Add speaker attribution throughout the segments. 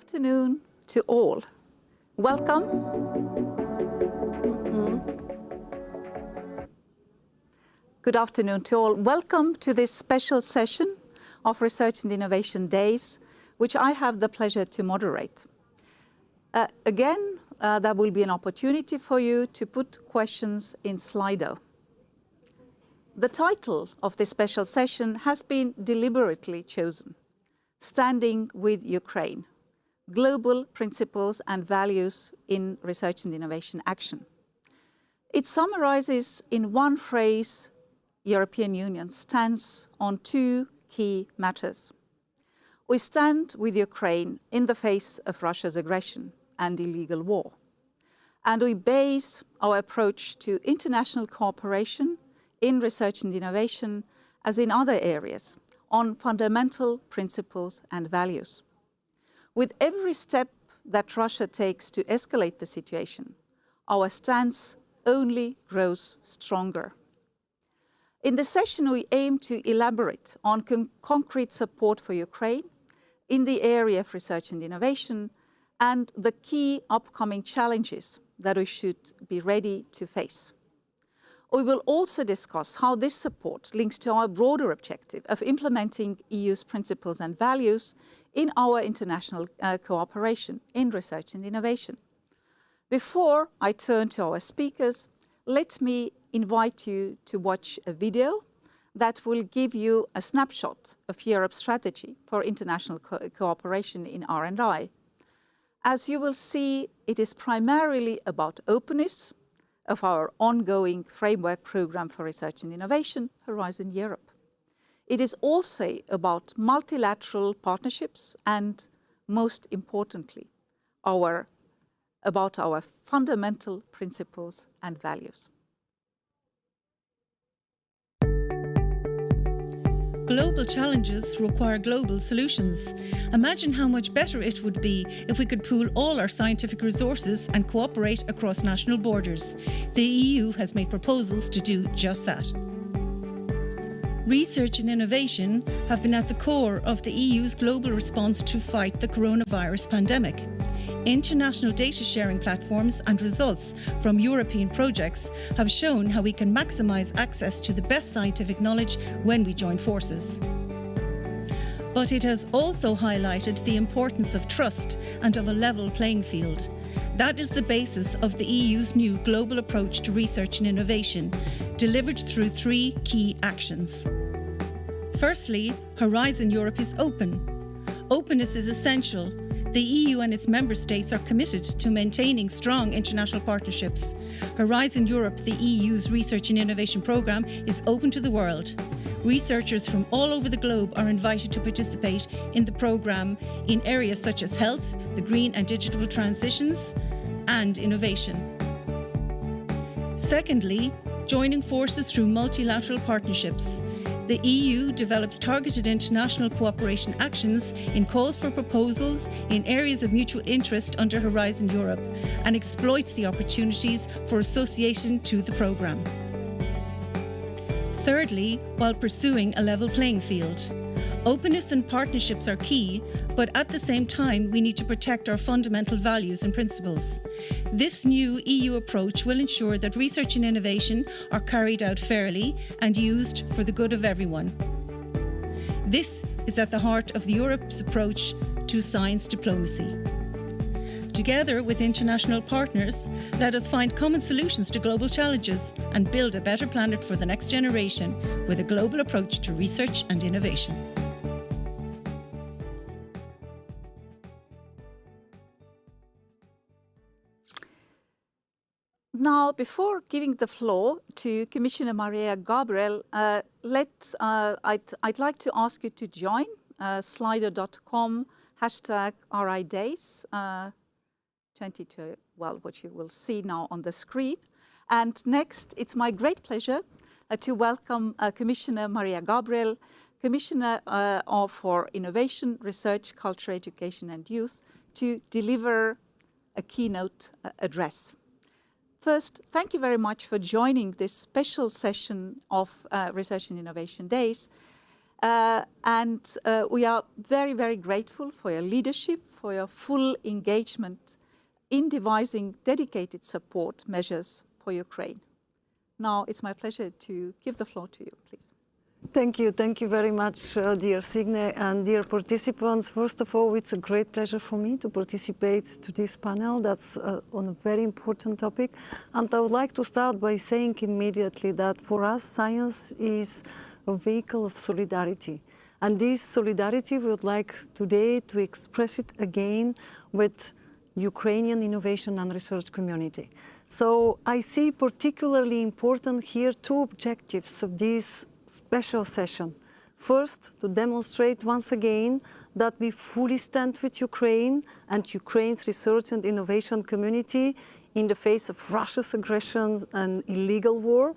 Speaker 1: afternoon to all. Welcome. Good afternoon to all. Welcome to this special session of Research and Innovation Days, which I have the pleasure to moderate. Again, there will be an opportunity for you to put questions in Slido. The title of this special session has been deliberately chosen: Standing with Ukraine, Global Principles and Values in Research and Innovation Action. It summarizes in one phrase European Union stands on two key matters. We stand with Ukraine in the face of Russia's aggression and illegal war. And we base our approach to international cooperation in research and innovation, as in other areas, on fundamental principles and values. With every step that Russia takes to escalate the situation, our stance only grows stronger. In this session, we aim to elaborate on concrete support for Ukraine in the area of research and innovation and the key upcoming challenges that we should be ready to face. We will also discuss how this support links to our broader objective of implementing EU's principles and values in our international cooperation in research and innovation. Before I turn to our speakers, let me invite you to watch a video that will give you a snapshot of Europe's strategy for international cooperation in R&I. As you will see, it is primarily about openness of our ongoing framework program for research and innovation, Horizon Europe. It is also about multilateral partnerships and, most importantly, about our fundamental principles and values.
Speaker 2: Global challenges require global solutions. Imagine how much better it would be if we could pool all our scientific resources and cooperate across national borders. The EU has made proposals to do just that. Research and innovation have been at the core of the EU's global response to fight the coronavirus pandemic. International data sharing platforms and results from European projects have shown how we can maximize access to the best scientific knowledge when we join forces. But it has also highlighted the importance of trust and of a level playing field. That is the basis of the EU's new global approach to research and innovation, delivered through three key actions. Firstly, Horizon Europe is open. Openness is essential. The EU and its member states are committed to maintaining strong international partnerships. Horizon Europe, the EU's research and innovation programme, is open to the world. Researchers from all over the globe are invited to participate in the programme in areas such as health, the green and digital transitions, and innovation. Secondly, joining forces through multilateral partnerships. The EU develops targeted international cooperation actions in calls for proposals in areas of mutual interest under Horizon Europe and exploits the opportunities for association to the programme. Thirdly, while pursuing a level playing field. Openness and partnerships are key, but at the same time, we need to protect our fundamental values and principles. This new EU approach will ensure that research and innovation are carried out fairly and used for the good of everyone. This is at the heart of Europe's approach to science diplomacy. Together with international partners, let us find common solutions to global challenges and build a better planet for the next generation with a global approach to research and innovation.
Speaker 1: Now, before giving the floor to Commissioner Maria Gabriel, I'd like to ask you to join slido.com #RIDays 22, well, what you will see now on the screen. And next, it's my great pleasure to welcome Commissioner Maria Gabriel, Commissioner for Innovation, Research, Culture, Education and Youth, to deliver a keynote address. First, thank you very much for joining this special session of Research and Innovation Days. And we are very, very grateful for your leadership, for your full engagement in devising dedicated support measures for Ukraine. Now it's my pleasure to give the floor to you, please.
Speaker 3: Thank you very much, dear Signe and dear participants. First of all, it's a great pleasure for me to participate to this panel that's on a very important topic. And I would like to start by saying immediately that for us, science is a vehicle of solidarity. And this solidarity we would like today to express it again with Ukrainian innovation and research community. So I see particularly important here two objectives of this special session. First, to demonstrate once again that we fully stand with Ukraine and Ukraine's research and innovation community in the face of Russia's aggression and illegal war.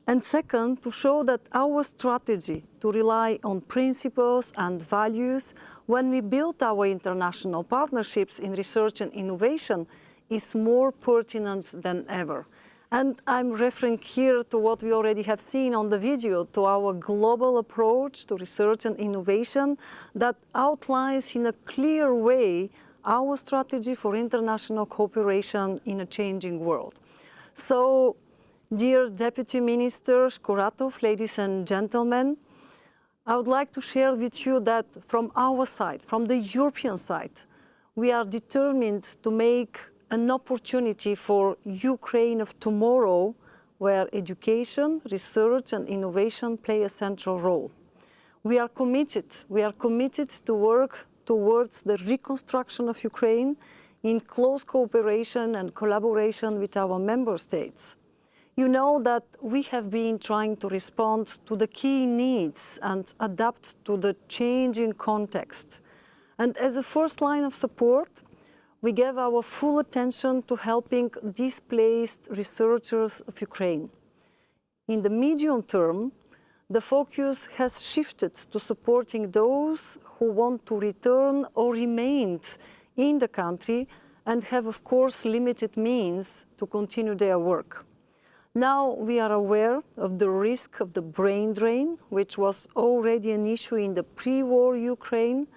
Speaker 3: And second, to show that our strategy to rely on principles and values when we build our international partnerships in research and innovation is more pertinent than ever. And I'm referring here to what we already have seen on the video, to our global approach to research and innovation that outlines in a clear way our strategy for international cooperation in a changing world. So, dear Deputy Ministers, Kuratov, ladies and gentlemen, I would like to share with you that from our side, from the European side, we are determined to make an opportunity for Ukraine of tomorrow, where education, research and innovation play a central role. We are committed to work towards the reconstruction of Ukraine in close cooperation and collaboration with our member states. You know that we have been trying to respond to the key needs and adapt to the changing context. And as a first line of support, we gave our full attention to helping displaced researchers of Ukraine. In the medium term, the focus has shifted to supporting those who want to return or remain in the country and have, of course, limited means to continue their work. Now we are aware of the risk of the brain drain, which was already an issue in the pre-war Ukraine.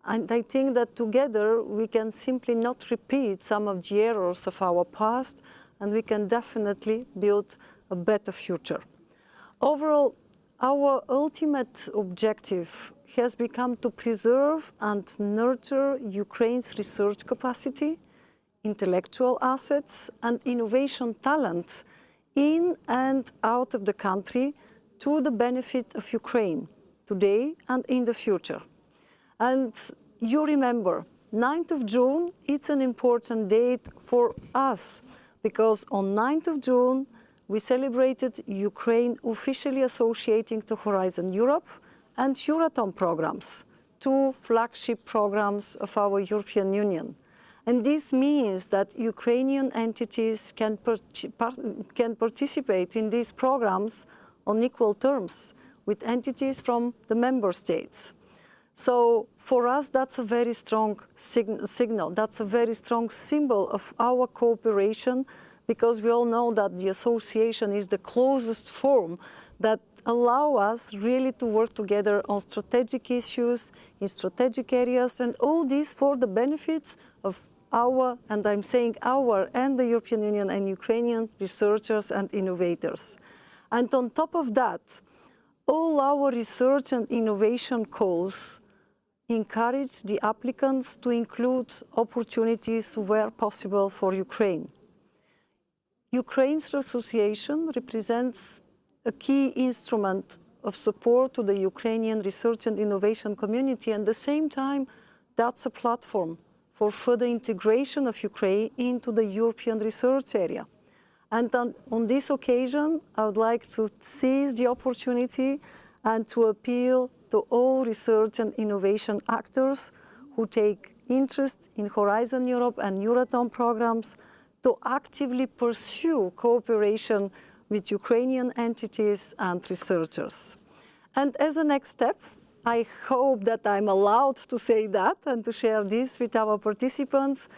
Speaker 3: And I think that together we can simply not repeat some of the errors of our past, and we can definitely build a better future. Overall, our ultimate objective has become to preserve and nurture Ukraine's research capacity, intellectual assets, and innovation talent in and out of the country to the benefit of Ukraine, today and in the future. And you remember, 9th of June, it's an important date for us, because on 9th of June, we celebrated Ukraine officially associating to Horizon Europe and Euratom programs, two flagship programs of our European Union. And this means that Ukrainian entities can participate in these programs on equal terms with entities from the member states. So for us, that's a very strong signal. That's a very strong symbol of our cooperation, because we all know that the association is the closest form that allow us really to work together on strategic issues, in strategic areas, and all this for the benefits of our, and I'm saying our, and the European Union and Ukrainian researchers and innovators. And on top of that, all our research and innovation calls encourage the applicants to include opportunities where possible for Ukraine. Ukraine's association represents a key instrument of support to the Ukrainian research and innovation community, and at the same time, that's a platform for further integration of Ukraine into the European research area. And on this occasion, I would like to seize the opportunity and to appeal to all research and innovation actors who take interest in Horizon Europe and Euratom programs to actively pursue cooperation with Ukrainian entities and researchers. And as a next step, I hope that I'm allowed to say that and to share this with our participants.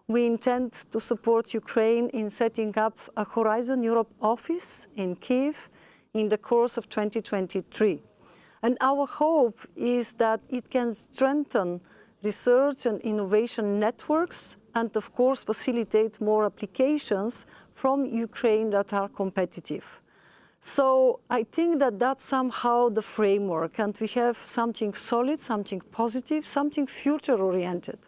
Speaker 3: We intend to support Ukraine in setting up a Horizon Europe office in Kyiv in the course of 2023. And our hope is that it can strengthen research and innovation networks and, of course, facilitate more applications from Ukraine that are competitive. So I think that that's somehow the framework, and we have something solid, something positive, something future-oriented.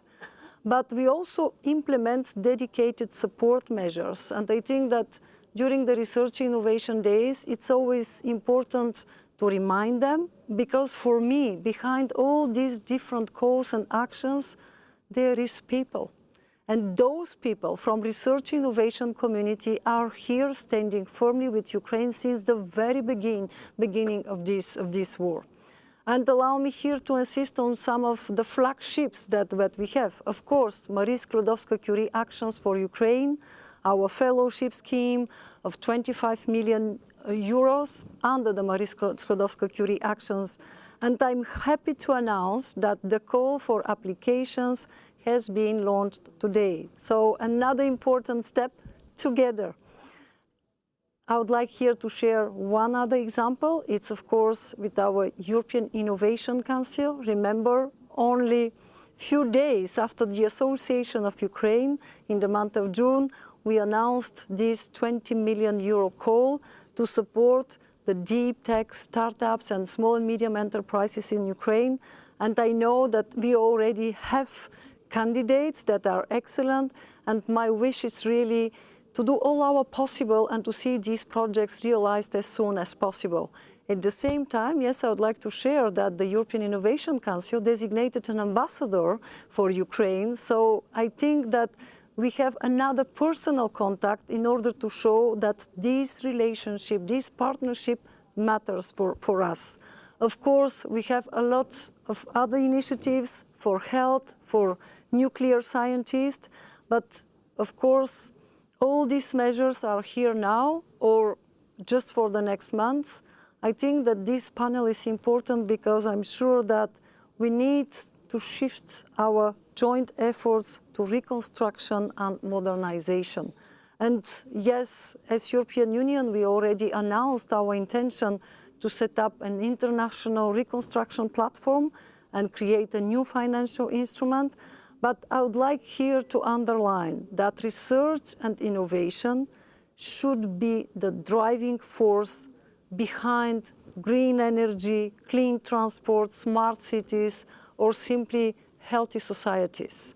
Speaker 3: But we also implement dedicated support measures, and I think that during the Research Innovation Days, it's always important to remind them, because for me, behind all these different calls and actions, there is people. And those people from research innovation community are here standing firmly with Ukraine since the very beginning of this war. And allow me here to insist on some of the flagships that we have. Of course, Marie Skłodowska-Curie Actions for Ukraine, our fellowship scheme of 25 million euros under the Marie Skłodowska-Curie Actions. And I'm happy to announce that the call for applications has been launched today. So another important step together. I would like here to share one other example. It's of course with our European Innovation Council. Remember, only few days after the association of Ukraine in the month of June, we announced this 20 million euro call to support the deep tech startups and small and medium enterprises in Ukraine. And I know that we already have candidates that are excellent, and my wish is really to do all our possible and to see these projects realized as soon as possible. At the same time, yes, I would like to share that the European Innovation Council designated an ambassador for Ukraine, so I think that we have another personal contact in order to show that this relationship, this partnership matters for us. Of course, we have a lot of other initiatives for health, for nuclear scientists, but of course, all these measures are here now or just for the next months. I think that this panel is important because I'm sure that we need to shift our joint efforts to reconstruction and modernization. And yes, as European Union, we already announced our intention to set up an international reconstruction platform and create a new financial instrument. But I would like here to underline that research and innovation should be the driving force behind green energy, clean transport, smart cities, or simply healthy societies.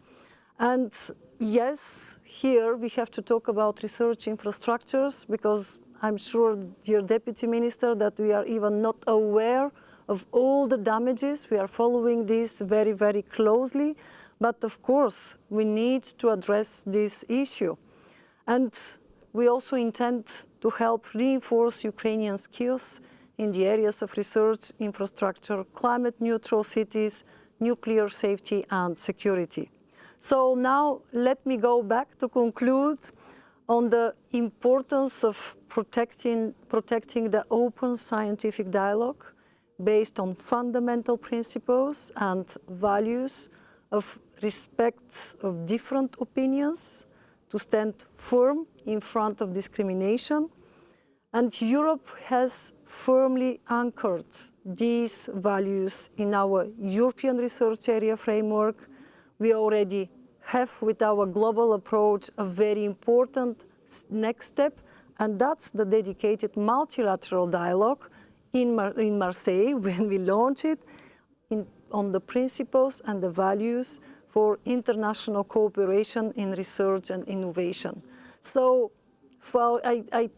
Speaker 3: And yes, here we have to talk about research infrastructures, because I'm sure, dear Deputy Minister, that we are even not aware of all the damages. We are following this very, very closely. But of course, we need to address this issue. And we also intend to help reinforce Ukrainian skills in the areas of research, infrastructure, climate neutral cities, nuclear safety and security. So now let me go back to conclude on the importance of protecting the open scientific dialogue based on fundamental principles and values of respect of different opinions, to stand firm in front of discrimination. And Europe has firmly anchored these values in our European research area framework. We already have, with our global approach, a very important next step, and that's the dedicated multilateral dialogue in Marseille when we launch it on the principles and the values for international cooperation in research and innovation. So well, I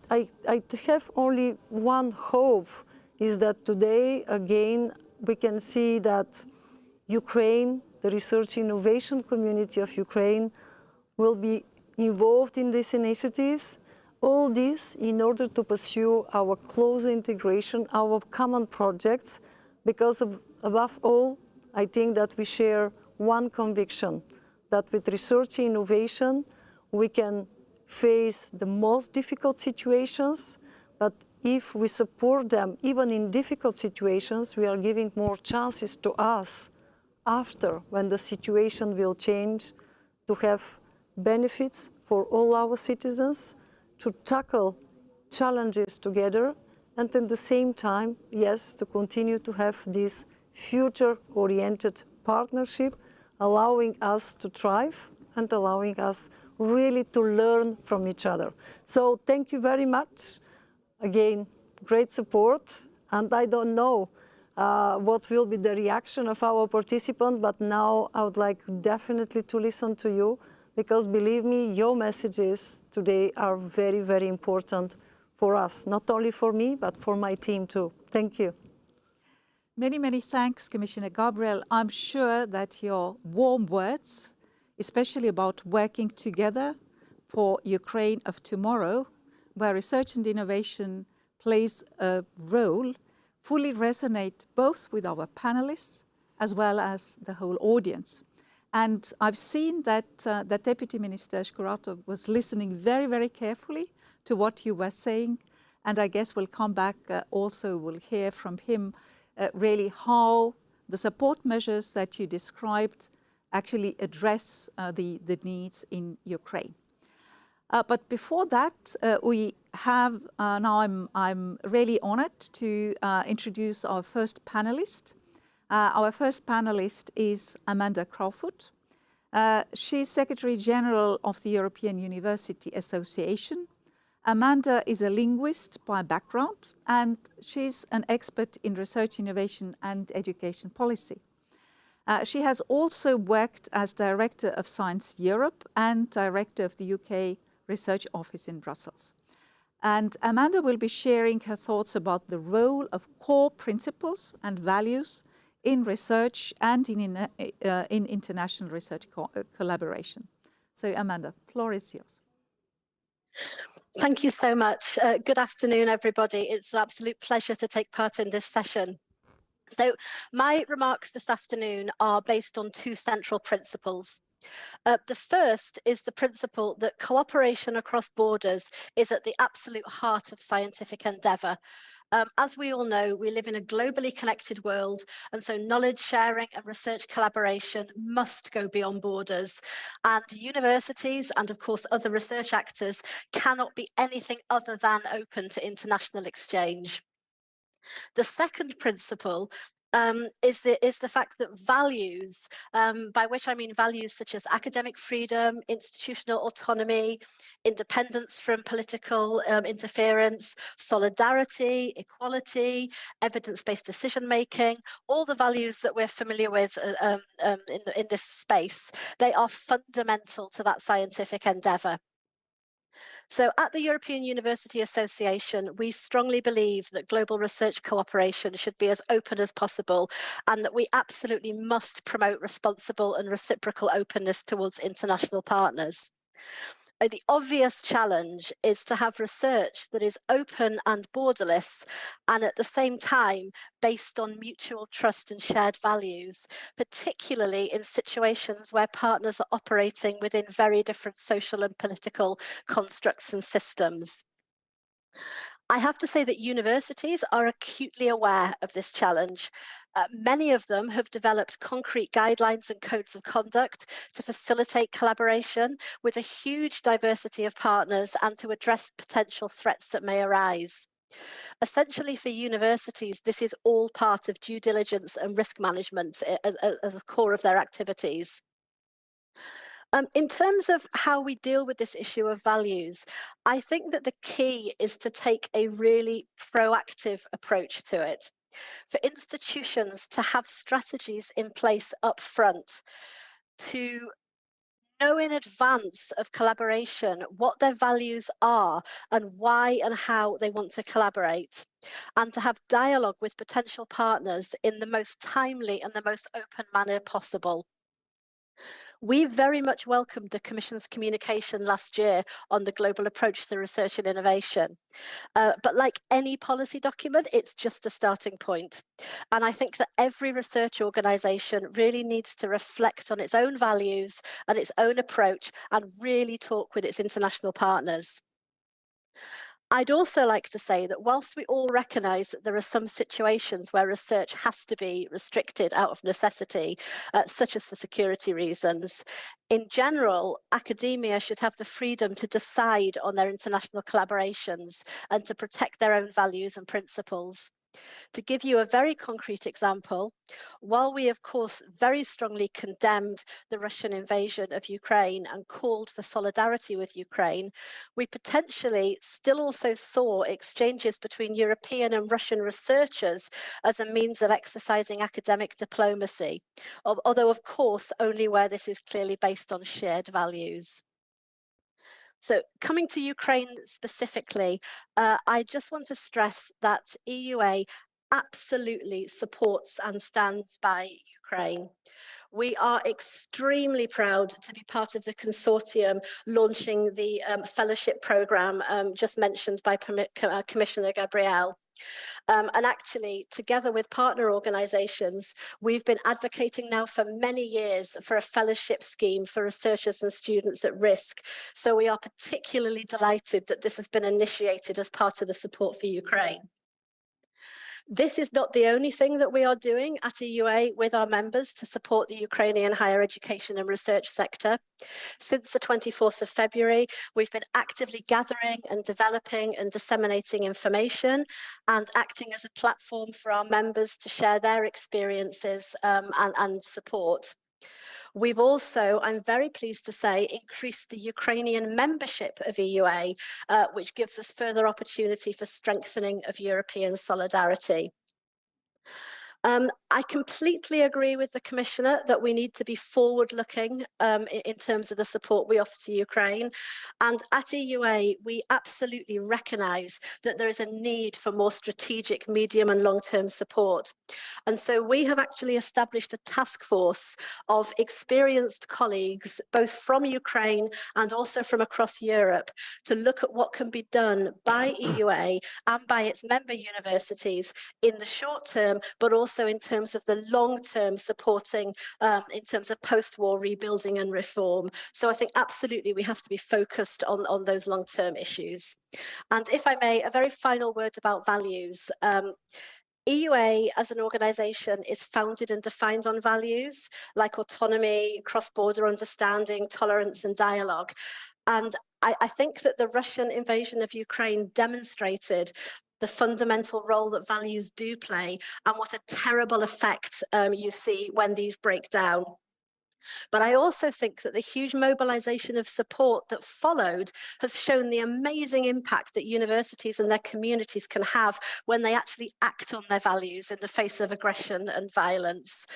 Speaker 3: have only one hope, is that today, again, we can see that Ukraine, the research innovation community of Ukraine, will be involved in these initiatives. All this in order to pursue our close integration, our common projects, because above all, I think that we share one conviction, that with research innovation, we can face the most difficult situations, but if we support them, even in difficult situations, we are giving more chances to us after, when the situation will change, to have benefits for all our citizens, to tackle challenges together, and at the same time, yes, to continue to have this future-oriented partnership, allowing us to thrive and allowing us really to learn from each other. So thank you very much. Again, great support, and I don't know what will be the reaction of our participants, but now I would like definitely to listen to you, because believe me, your messages today are very, very important for us, not only for me, but for my team too. Thank you.
Speaker 1: Many, many thanks, Commissioner Gabriel. I'm sure that your warm words, especially about working together for Ukraine of tomorrow, where research and innovation plays a role, fully resonate both with our panelists as well as the whole audience. And I've seen that that Deputy Minister Kuratov was listening very, very carefully to what you were saying. And I guess we'll come back also, we'll hear from him really how the support measures that you described actually address the needs in Ukraine. But before that, we have, now I'm really honored to introduce our first panelist. Our first panelist is Amanda Crawford. She's Secretary General of the European University Association. Amanda is a linguist by background, and she's an expert in research, innovation, and education policy. She has also worked as Director of Science Europe and Director of the UK Research Office in Brussels. And Amanda will be sharing her thoughts about the role of core principles and values in research and in international research collaboration. So Amanda, floor is yours.
Speaker 4: Thank you so much. Good afternoon, everybody. It's an absolute pleasure to take part in this session. So my remarks this afternoon are based on two central principles. The first is the principle that cooperation across borders is at the absolute heart of scientific endeavour. As we all know, we live in a globally connected world, and so knowledge sharing and research collaboration must go beyond borders. And universities and, of course, other research actors cannot be anything other than open to international exchange. The second principle is the fact that values, by which I mean values such as academic freedom, institutional autonomy, independence from political interference, solidarity, equality, evidence-based decision-making, all the values that we're familiar with in this space, they are fundamental to that scientific endeavour. So at the European University Association, we strongly believe that global research cooperation should be as open as possible, and that we absolutely must promote responsible and reciprocal openness towards international partners. The obvious challenge is to have research that is open and borderless, and at the same time based on mutual trust and shared values, particularly in situations where partners are operating within very different social and political constructs and systems. I have to say that universities are acutely aware of this challenge. Many of them have developed concrete guidelines and codes of conduct to facilitate collaboration with a huge diversity of partners and to address potential threats that may arise. Essentially, for universities, this is all part of due diligence and risk management as a core of their activities. In terms of how we deal with this issue of values, I think that the key is to take a really proactive approach to it. For institutions to have strategies in place up front, to know in advance of collaboration what their values are and why and how they want to collaborate, and to have dialogue with potential partners in the most timely and the most open manner possible. We very much welcomed the Commission's communication last year on the global approach to research and innovation. But like any policy document, it's just a starting point. And I think that every research organisation really needs to reflect on its own values and its own approach and really talk with its international partners. I'd also like to say that whilst we all recognise that there are some situations where research has to be restricted out of necessity, such as for security reasons, in general, academia should have the freedom to decide on their international collaborations and to protect their own values and principles. To give you a very concrete example, while we of course very strongly condemned the Russian invasion of Ukraine and called for solidarity with Ukraine, we potentially still also saw exchanges between European and Russian researchers as a means of exercising academic diplomacy, although of course only where this is clearly based on shared values. So coming to Ukraine specifically, I just want to stress that EUA absolutely supports and stands by Ukraine. We are extremely proud to be part of the consortium launching the fellowship programme just mentioned by Commissioner Gabriel. And actually, together with partner organisations, we've been advocating now for many years for a fellowship scheme for researchers and students at risk. So we are particularly delighted that this has been initiated as part of the support for Ukraine. This is not the only thing that we are doing at EUA with our members to support the Ukrainian higher education and research sector. Since the 24th of February, we've been actively gathering and developing and disseminating information and acting as a platform for our members to share their experiences and support. We've also, I'm very pleased to say, increased the Ukrainian membership of EUA, which gives us further opportunity for strengthening of European solidarity. I completely agree with the Commissioner that we need to be forward-looking in terms of the support we offer to Ukraine. And at EUA, we absolutely recognise that there is a need for more strategic medium and long-term support. And so we have actually established a task force of experienced colleagues, both from Ukraine and also from across Europe, to look at what can be done by EUA and by its member universities in the short term, but also in terms of the long-term supporting in terms of post-war rebuilding and reform. So I think absolutely we have to be focused on those long-term issues. And if I may, a very final word about values. EUA as an organisation is founded and defined on values like autonomy, cross-border understanding, tolerance and dialogue. And I think that the Russian invasion of Ukraine demonstrated the fundamental role that values do play and what a terrible effect you see when these break down. But I also think that the huge mobilization of support that followed has shown the amazing impact that universities and their communities can have when they actually act on their values in the face of aggression and violence.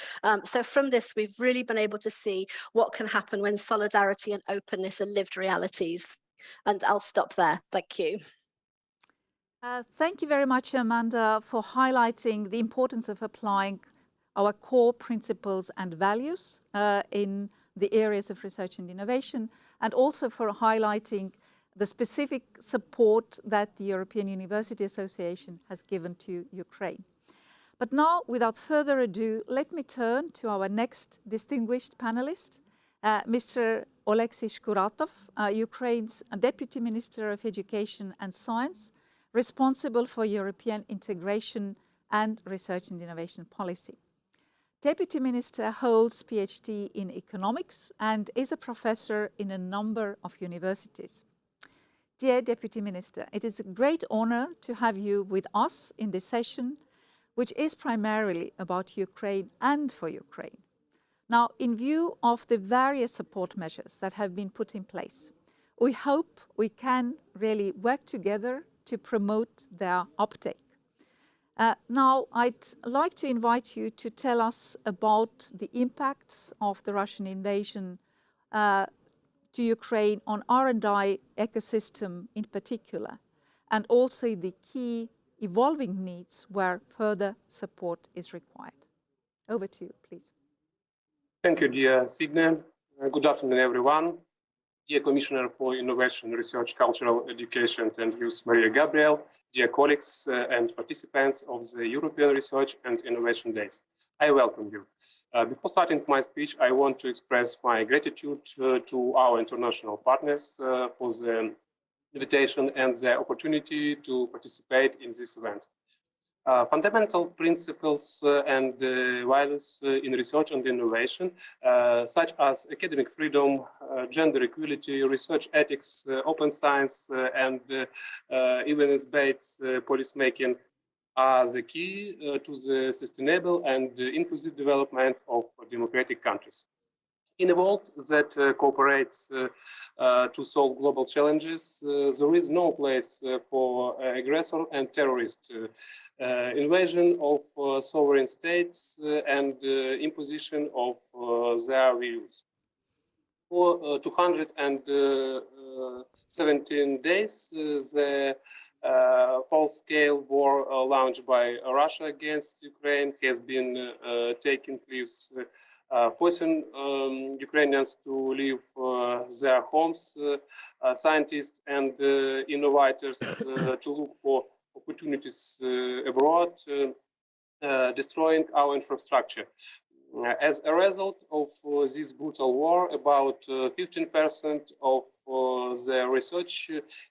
Speaker 4: So from this, we've really been able to see what can happen when solidarity and openness are lived realities. And I'll stop there. Thank you.
Speaker 1: Thank you very much, Amanda, for highlighting the importance of applying our core principles and values in the areas of research and innovation, and also for highlighting the specific support that the European University Association has given to Ukraine. But now, without further ado, let me turn to our next distinguished panelist, Mr. Alexis Kuratov, Ukraine's Deputy Minister of Education and Science, responsible for European integration and research and innovation policy. Deputy Minister holds PhD in economics and is a professor in a number of universities. Dear Deputy Minister, it is a great honor to have you with us in this session, which is primarily about Ukraine and for Ukraine. Now, in view of the various support measures that have been put in place, we hope we can really work together to promote their uptake. Now, I'd like to invite you to tell us about the impacts of the Russian invasion to Ukraine on R&I ecosystem in particular, and also the key evolving needs where further support is required. Over to you, please.
Speaker 5: Thank you, dear Signe. Good afternoon, everyone. Dear Commissioner for Innovation, Research, Cultural Education and Youth, Maria Gabriel, dear colleagues and participants of the European Research and Innovation Days, I welcome you. Before starting my speech, I want to express my gratitude to our international partners for the invitation and the opportunity to participate in this event. Fundamental principles and values in research and innovation, such as academic freedom, gender equality, research ethics, open science, and evidence-based policymaking, are the key to the sustainable and inclusive development of democratic countries. In a world that cooperates to solve global challenges, there is no place for aggressor and terrorist invasion of sovereign states and imposition of their views. For 217 days, the full-scale war launched by Russia against Ukraine has been taking place, forcing Ukrainians to leave their homes, scientists and innovators to look for opportunities abroad, destroying our infrastructure. As a result of this brutal war, about 15% of the research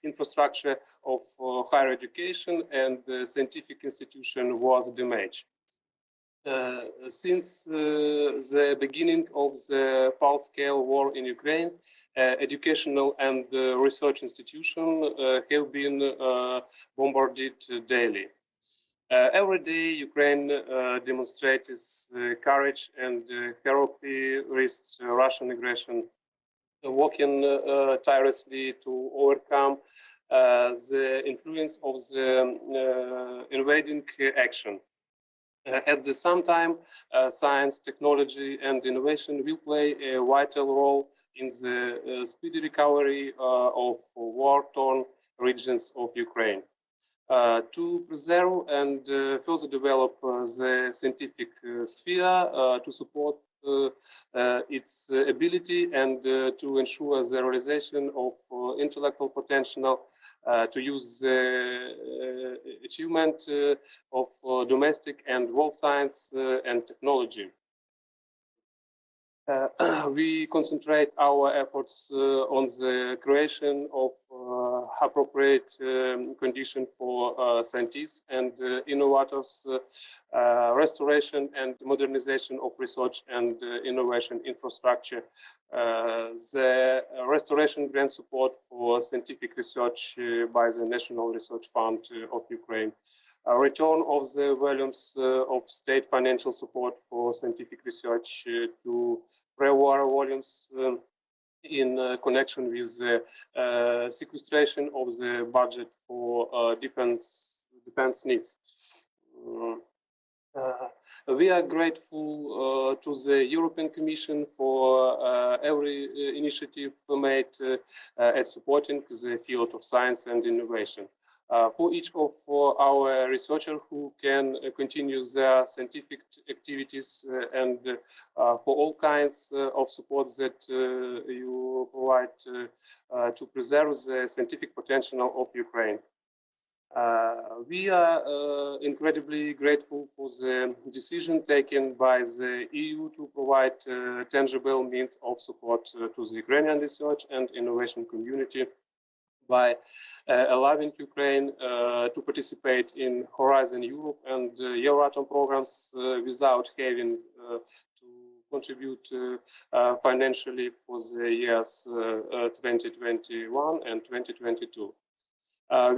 Speaker 5: infrastructure of higher education and scientific institution was damaged. Since the beginning of the full-scale war in Ukraine, educational and research institutions have been bombarded daily. Every day, Ukraine demonstrates courage and heroically resists Russian aggression, working tirelessly to overcome the influence of the invading action. At the same time, science, technology, and innovation will play a vital role in the speedy recovery of war-torn regions of Ukraine. To preserve and further develop the scientific sphere, to support its ability and to ensure the realization of intellectual potential, to use the achievement of domestic and world science and technology. We concentrate our efforts on the creation of appropriate conditions for scientists and innovators, restoration and modernization of research and innovation infrastructure, the restoration grant support for scientific research by the National Research Fund of Ukraine, a return of the volumes of state financial support for scientific research to pre-war volumes in connection with the sequestration of the budget for defense needs. We are grateful to the European Commission for every initiative made at supporting the field of science and innovation. For each of our researchers who can continue their scientific activities and for all kinds of support that you provide to preserve the scientific potential of Ukraine. We are incredibly grateful for the decision taken by the EU to provide tangible means of support to the Ukrainian research and innovation community by allowing Ukraine to participate in Horizon Europe and Euratom programs without having to contribute financially for the years 2021 and 2022.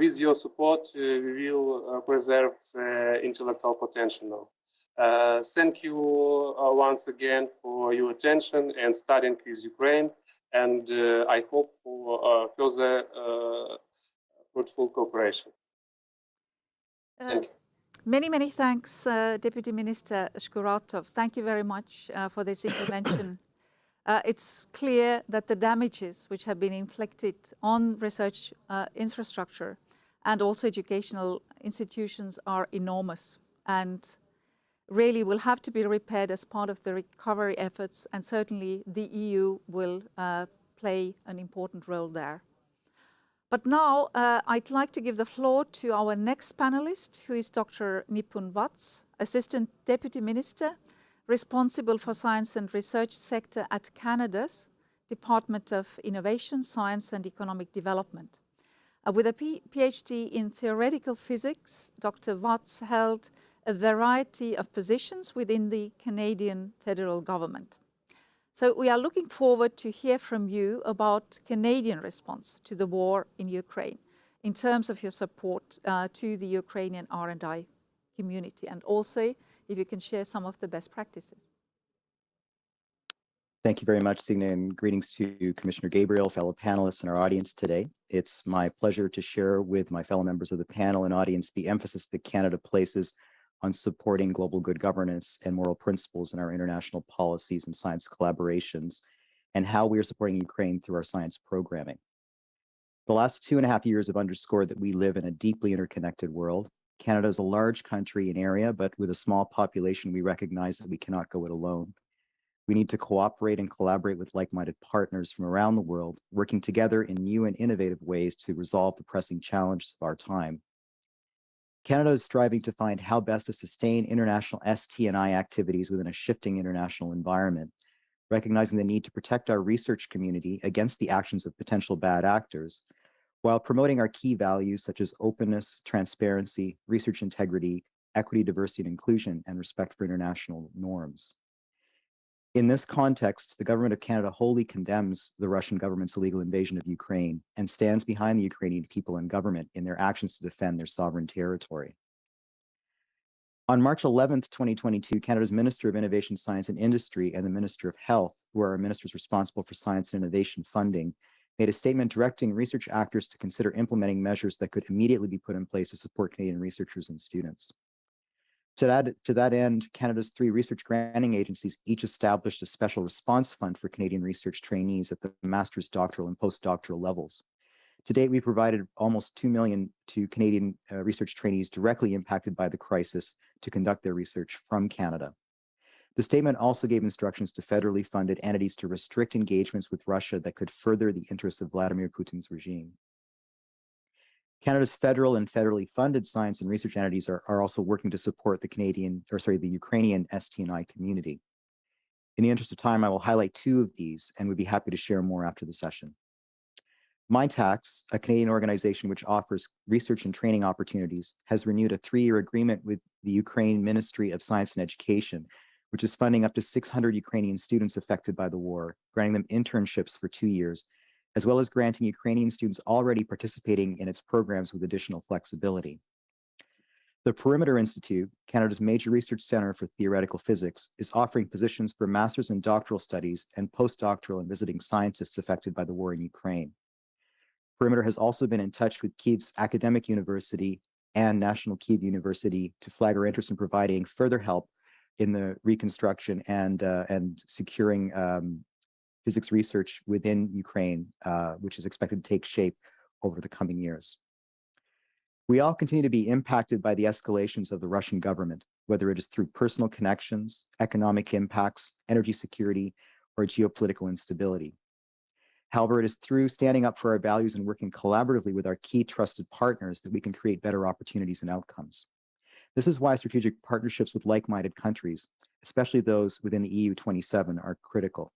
Speaker 5: With your support, we will preserve the intellectual potential. Thank you once again for your attention and studying with Ukraine, and I hope for further fruitful cooperation. Thank you.
Speaker 1: Many thanks, Deputy Minister Kuratov. Thank you very much for this intervention. It's clear that the damages which have been inflicted on research infrastructure and also educational institutions are enormous and really will have to be repaired as part of the recovery efforts, and certainly the EU will play an important role there. But now I'd like to give the floor to our next panelist, who is Dr. Nipun Vats, Assistant Deputy Minister, responsible for science and research sector at Canada's Department of Innovation, Science and Economic Development. With a PhD in theoretical physics, Dr. Watts held a variety of positions within the Canadian federal government. So we are looking forward to hear from you about Canadian response to the war in Ukraine in terms of your support to the Ukrainian R&I community, and also if you can share some of the best practices.
Speaker 6: Thank you very much, Signe, and greetings to Commissioner Gabriel, fellow panelists, and our audience today. It's my pleasure to share with my fellow members of the panel and audience the emphasis that Canada places on supporting global good governance and moral principles in our international policies and science collaborations, and how we are supporting Ukraine through our science programming. The last 2.5 years have underscored that we live in a deeply interconnected world. Canada is a large country in area, but with a small population, we recognize that we cannot go it alone. We need to cooperate and collaborate with like-minded partners from around the world, working together in new and innovative ways to resolve the pressing challenges of our time. Canada is striving to find how best to sustain international ST&I activities within a shifting international environment, recognizing the need to protect our research community against the actions of potential bad actors, while promoting our key values such as openness, transparency, research integrity, equity, diversity, and inclusion, and respect for international norms. In this context, the Government of Canada wholly condemns the Russian government's illegal invasion of Ukraine and stands behind the Ukrainian people and government in their actions to defend their sovereign territory. On March 11th, 2022, Canada's Minister of Innovation, Science and Industry and the Minister of Health, who are our ministers responsible for science and innovation funding, made a statement directing research actors to consider implementing measures that could immediately be put in place to support Canadian researchers and students. To that end, Canada's 3 research granting agencies each established a special response fund for Canadian research trainees at the master's, doctoral, and postdoctoral levels. To date, we've provided almost $2 million to Canadian research trainees directly impacted by the crisis to conduct their research from Canada. The statement also gave instructions to federally funded entities to restrict engagements with Russia that could further the interests of Vladimir Putin's regime. Canada's federal and federally funded science and research entities are also working to support the Ukrainian ST&I community. In the interest of time, I will highlight 2 of these and would be happy to share more after the session. MyTax, a Canadian organization which offers research and training opportunities, has renewed a 3-year agreement with the Ukraine Ministry of Science and Education, which is funding up to 600 Ukrainian students affected by the war, granting them internships for 2 years, as well as granting Ukrainian students already participating in its programs with additional flexibility. The Perimeter Institute, Canada's major research center for theoretical physics, is offering positions for master's and doctoral studies and postdoctoral and visiting scientists affected by the war in Ukraine. Perimeter has also been in touch with Kyiv's academic university and National Kyiv University to flag our interest in providing further help in the reconstruction and securing physics research within Ukraine, which is expected to take shape over the coming years. We all continue to be impacted by the escalations of the Russian government, whether it is through personal connections, economic impacts, energy security, or geopolitical instability. However, it is through standing up for our values and working collaboratively with our key trusted partners that we can create better opportunities and outcomes. This is why strategic partnerships with like-minded countries, especially those within the EU 27, are critical.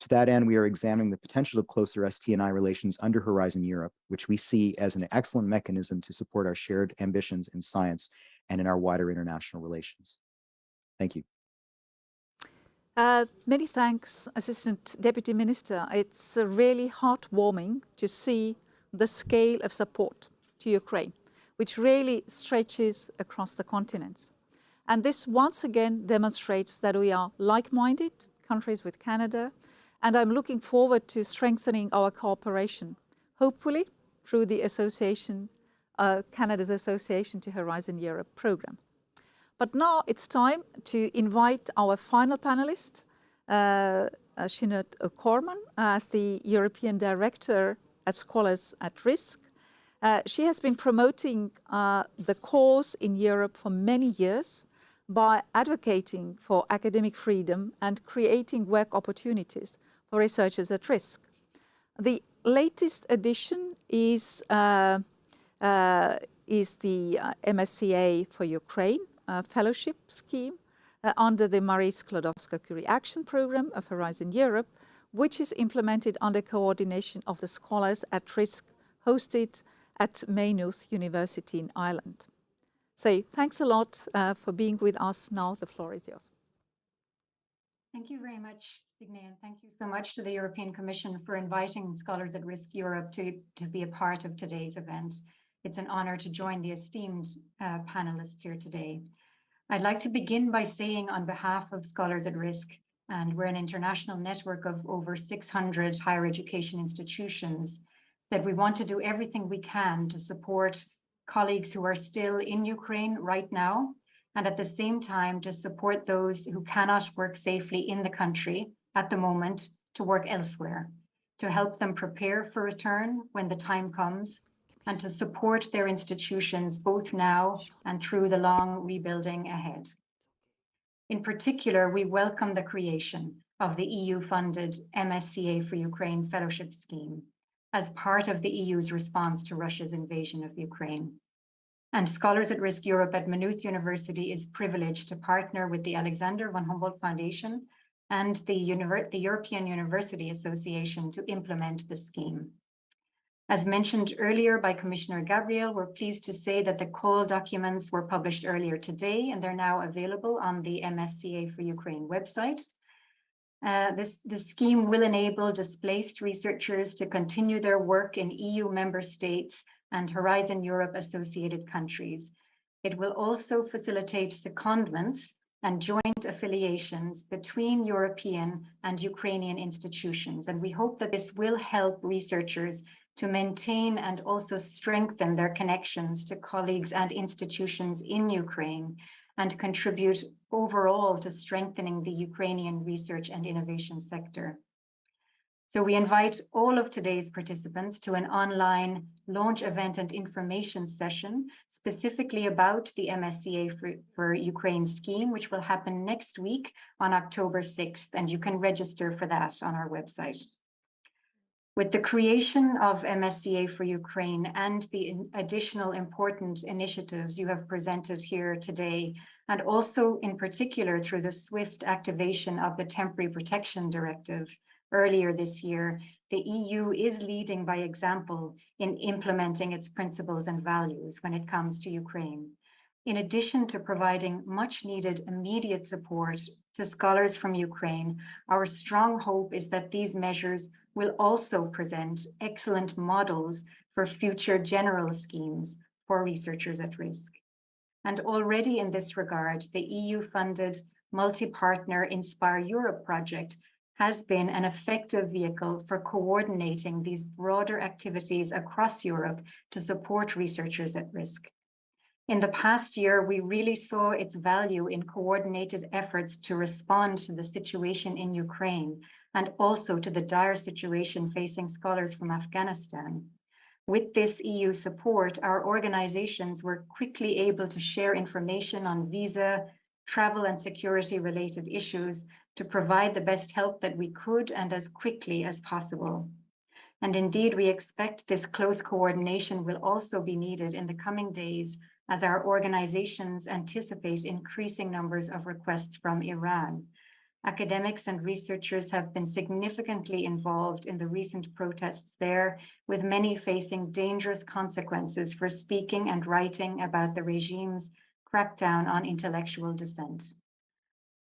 Speaker 6: To that end, we are examining the potential of closer ST&I relations under Horizon Europe, which we see as an excellent mechanism to support our shared ambitions in science and in our wider international relations. Thank you.
Speaker 1: Many thanks, Assistant Deputy Minister. It's really heartwarming to see the scale of support to Ukraine, which really stretches across the continents. And this once again demonstrates that we are like-minded countries with Canada, and I'm looking forward to strengthening our cooperation, hopefully through the association, Canada's Association to Horizon Europe program. But now it's time to invite our final panelist, Sinead O'Corman, as the European Director at Scholars at Risk. She has been promoting the cause in Europe for many years by advocating for academic freedom and creating work opportunities for researchers at risk. The latest addition is the MSCA for Ukraine fellowship scheme under the Marie Skłodowska-Curie Action Program of Horizon Europe, which is implemented under coordination of the Scholars at Risk hosted at Maynooth University in Ireland. So thanks a lot for being with us. Now the floor is yours.
Speaker 7: Thank you very much, Signe, and thank you so much to the European Commission for inviting Scholars at Risk Europe to be a part of today's event. It's an honor to join the esteemed panelists here today. I'd like to begin by saying on behalf of Scholars at Risk, and we're an international network of over 600 higher education institutions, that we want to do everything we can to support colleagues who are still in Ukraine right now, and at the same time to support those who cannot work safely in the country at the moment to work elsewhere, to help them prepare for return when the time comes, and to support their institutions both now and through the long rebuilding ahead. In particular, we welcome the creation of the EU-funded MSCA for Ukraine Fellowship Scheme as part of the EU's response to Russia's invasion of Ukraine. And Scholars at Risk Europe at Maynooth University is privileged to partner with the Alexander von Humboldt Foundation and the European University Association to implement the scheme. As mentioned earlier by Commissioner Gabriel, we're pleased to say that the call documents were published earlier today, and they're now available on the MSCA for Ukraine website. The scheme will enable displaced researchers to continue their work in EU member states and Horizon Europe associated countries. It will also facilitate secondments and joint affiliations between European and Ukrainian institutions. And we hope that this will help researchers to maintain and also strengthen their connections to colleagues and institutions in Ukraine and contribute overall to strengthening the Ukrainian research and innovation sector. So we invite all of today's participants to an online launch event and information session specifically about the MSCA for Ukraine scheme, which will happen next week on October 6th, and you can register for that on our website. With the creation of MSCA for Ukraine and the additional important initiatives you have presented here today, and also in particular through the swift activation of the Temporary Protection Directive earlier this year, the EU is leading by example in implementing its principles and values when it comes to Ukraine. In addition to providing much needed immediate support to scholars from Ukraine, our strong hope is that these measures will also present excellent models for future general schemes for researchers at risk. And already in this regard, the EU-funded multi-partner Inspire Europe project has been an effective vehicle for coordinating these broader activities across Europe to support researchers at risk. In the past year, we really saw its value in coordinated efforts to respond to the situation in Ukraine and also to the dire situation facing scholars from Afghanistan. With this EU support, our organizations were quickly able to share information on visa, travel and security related issues to provide the best help that we could and as quickly as possible. And indeed, we expect this close coordination will also be needed in the coming days as our organizations anticipate increasing numbers of requests from Iran. Academics and researchers have been significantly involved in the recent protests there, with many facing dangerous consequences for speaking and writing about the regime's crackdown on intellectual dissent.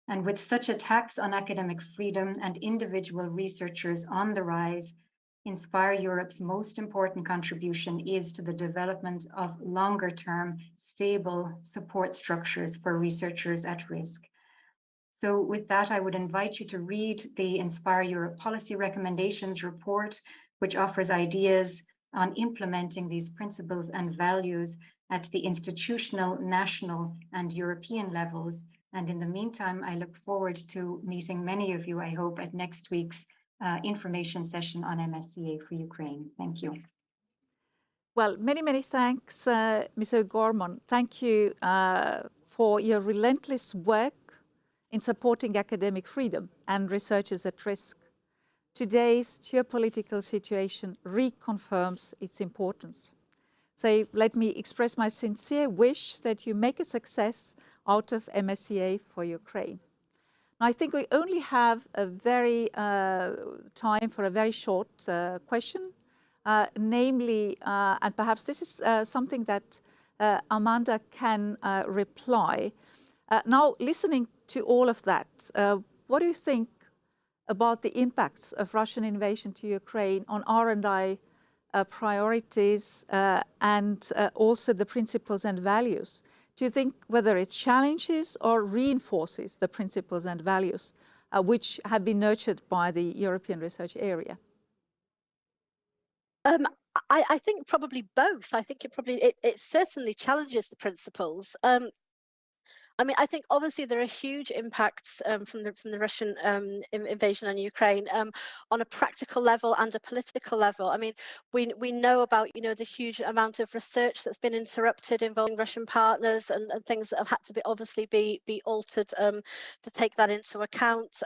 Speaker 7: And with such attacks on academic freedom and individual researchers on the rise, Inspire Europe's most important contribution is to the development of longer-term, stable support structures for researchers at risk. So with that, I would invite you to read the Inspire Europe Policy Recommendations report, which offers ideas on implementing these principles and values at the institutional, national, and European levels. And in the meantime, I look forward to meeting many of you, I hope, at next week's information session on MSCA for Ukraine. Thank you.
Speaker 1: Well, many thanks, Ms. O'Gorman. Thank you for your relentless work in supporting academic freedom and researchers at risk. Today's geopolitical situation reconfirms its importance. So let me express my sincere wish that you make a success out of MSCA for Ukraine. Now, I think we only have a very time for a very short question. namely, and perhaps this is something that Amanda can reply. Now, listening to all of that, what do you think about the impacts of Russian invasion to Ukraine on R&I priorities and also the principles and values? Do you think whether it challenges or reinforces the principles and values which have been nurtured by the European research area?
Speaker 4: I think probably both. I think it certainly challenges the principles. I mean, I think obviously there are huge impacts from the Russian invasion on Ukraine on a practical level and a political level. I mean, we know about the huge amount of research that's been interrupted involving Russian partners and things that have had to be altered to take that into account.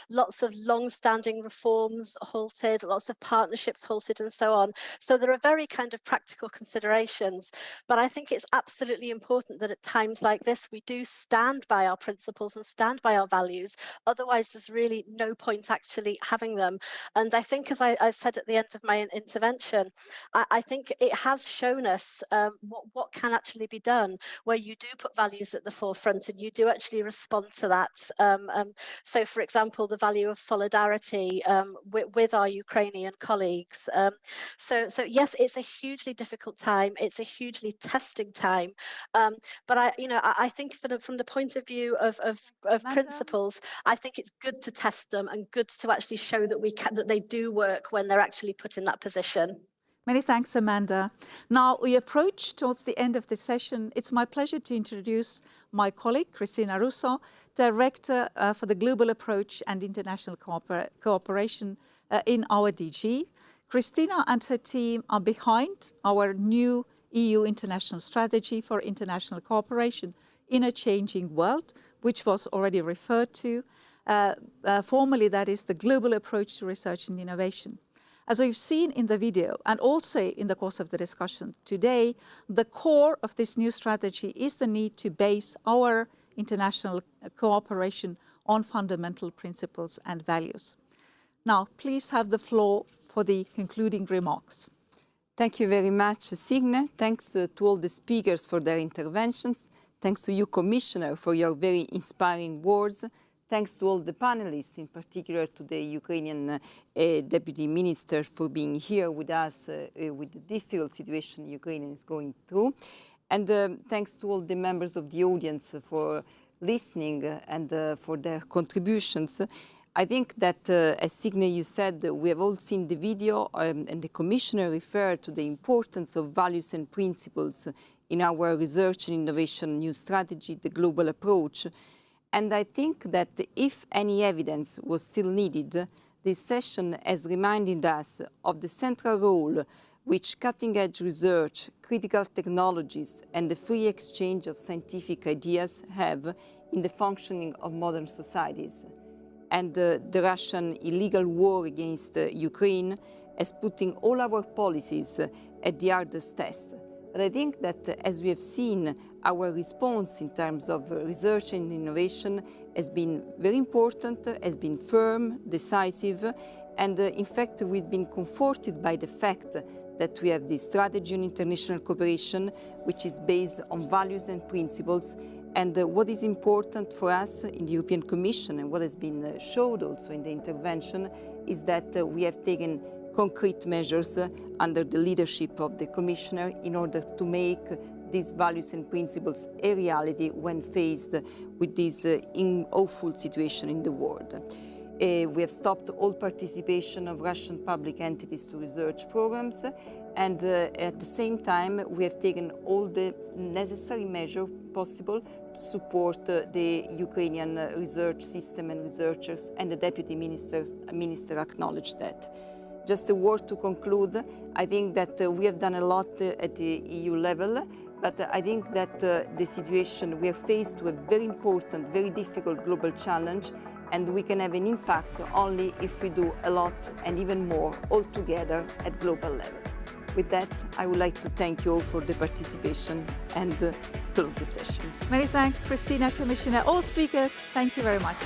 Speaker 4: Lots of long-standing reforms halted, lots of partnerships halted, and so on. So there are very kind of practical considerations. But I think it's absolutely important that at times like this we do stand by our principles and stand by our values. Otherwise, there's really no point actually having them. And I think, as I said at the end of my intervention, I think it has shown us what can actually be done, where you do put values at the forefront and you do actually respond to that. So, for example, the value of solidarity with our Ukrainian colleagues. So yes, it's a hugely difficult time. It's a hugely testing time. But I think from the point of view of principles, I think it's good to test them and good to actually show that they do work when they're actually put in that position.
Speaker 1: Many thanks, Amanda. Now we approach towards the end of the session. It's my pleasure to introduce my colleague, Cristina Russo, Director for the Global Approach and International Cooperation in our DG. Cristina and her team are behind our new EU international strategy for international cooperation in a changing world, which was already referred to. Formally, that is the global approach to research and innovation. As we've seen in the video and also in the course of the discussion today, the core of this new strategy is the need to base our international cooperation on fundamental principles and values. Now, please have the floor for the concluding remarks.
Speaker 8: Thank you very much, Signe. Thanks to all the speakers for their interventions. Thanks to you, Commissioner, for your very inspiring words. Thanks to all the panelists, in particular to the Ukrainian Deputy Minister for being here with us with the difficult situation Ukraine is going through. And thanks to all the members of the audience for listening and for their contributions. I think that, as Signe, you said, we have all seen the video and the Commissioner referred to the importance of values and principles in our research and innovation new strategy, the global approach. And I think that if any evidence was still needed, this session has reminded us of the central role which cutting-edge research, critical technologies, and the free exchange of scientific ideas have in the functioning of modern societies. And the Russian illegal war against Ukraine is putting all our policies at the hardest test. But I think that, as we have seen, our response in terms of research and innovation has been very important, has been firm, decisive, and in fact we've been comforted by the fact that we have this strategy on international cooperation which is based on values and principles. And what is important for us in the European Commission and what has been showed also in the intervention is that we have taken concrete measures under the leadership of the Commissioner in order to make these values and principles a reality when faced with this awful situation in the world. We have stopped all participation of Russian public entities to research programs, and at the same time we have taken all the necessary measures possible to support the Ukrainian research system and researchers, and the Deputy Minister acknowledged that. Just a word to conclude, I think that we have done a lot at the EU level, but I think that the situation we are faced with a very important, very difficult global challenge, and we can have an impact only if we do a lot and even more all together at global level. With that, I would like to thank you all for the participation and close the session.
Speaker 1: Many thanks, Cristina, Commissioner, all speakers. Thank you very much.